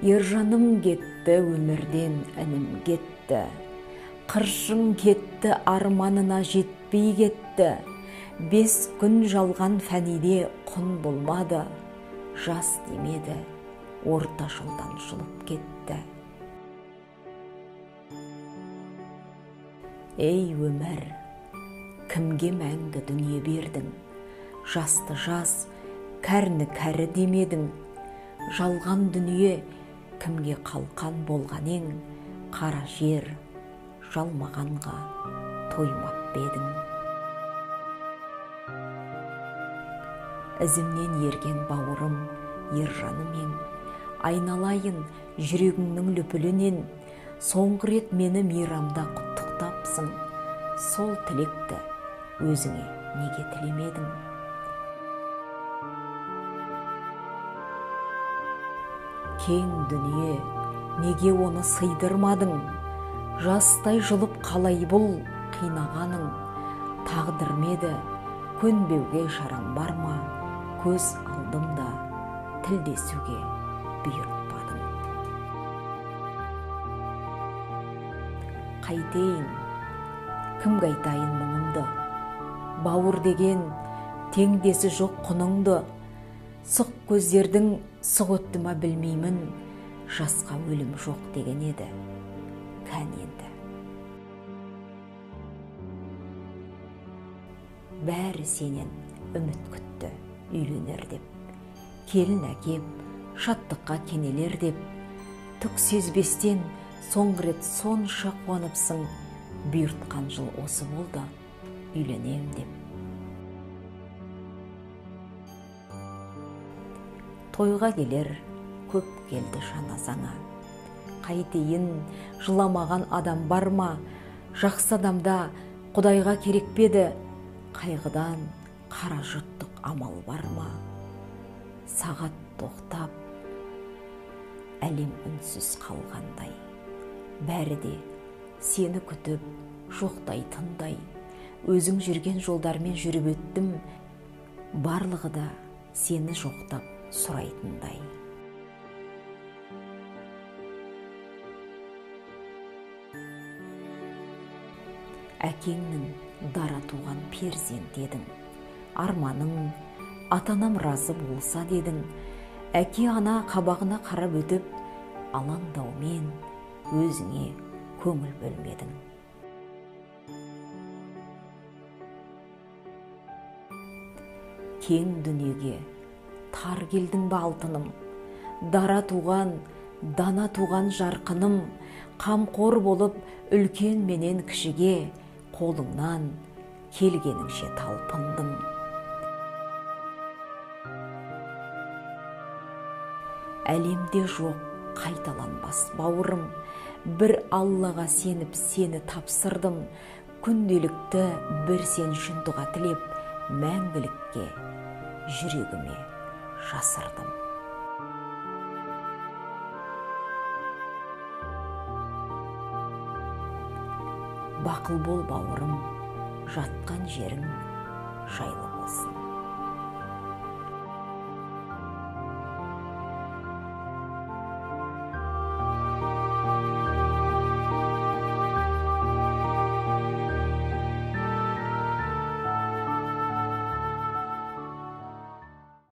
Ержаным кетті өмірден, інім кетті. Қыршың кетті, арманына жетпей кетті. 5 күн жалған фәниде құн болмады. Жас демеді, орта жолдан жұлып кетті. Ей өмір, кімге мәңгі дүние бердің? Жасты жас, кәріні кәрі демедің. Жалған дүние кімге қалқан болған ең? Қара жер жалмағанға тоймап бедің. Ізімнен ерген бауырым, ержаным ең. Айналайын жүрегіңнің лүпілінен. Соңғы рет мені мейрамда құттықтапсың. Сол тілекті өзіңе неге тілемедің? Кең дүние, неге оны сыйдырмадың? Жастай жылып қалай бұл қинағаның? Тағдыр меді, көнбеуге шарам бар ма? Көз алдым да тілдесуге бұйыртпадың. Қайтейін, кімге айтайын мұңымды? Бауыр деген теңдесі жоқ құныңды. Сұқ көздердің сұқ өтті ма білмеймін. Жасқа өлім жоқ деген еді, кән енді. Бәрі сенен үміт күтті, үйленер деп. Келін әкеп, шаттыққа кенелер деп. Түк сезбестен соңғы рет сонша қуаныпсың. Бұйыртқан жыл осы болды, үйленем деп. Тойға келер, көп келді жаназаңа. Қайтейін, жыламаған адам бар ма? Жақсы адамда Құдайға керек педі? Қайғыдан қара жұттық амал бар ма? Сағат тоқтап, әлем үнсіз қалғандай. Бәрі де сені күтіп, жоқтай тындай. Өзің жүрген жолдармен жүріп өттім. Барлығы да сені жоқтап сұрайтындай. Әкеңнің дара туған перзент едің. Арманың, атанам разы болса дедің. Әке ана қабағына қарап өтіп, алаңдаумен өзіңе көңіл бөлмедің. Кең дүниеге тар келдің ба алтыным? Дара туған, дана туған жарқыным. Қамқор болып үлкен менен кішіге, қолыңнан келгеніңше талпындым. Әлемде жоқ қайталанбас бауырым. Бір Аллаға сеніп сені тапсырдым. Күнделікті бір сен үшін дұға тілеп, мәңгілікке жүрегіме жасырдым. Бақыл бол бауырым, жатқан жерің жайлы болсын.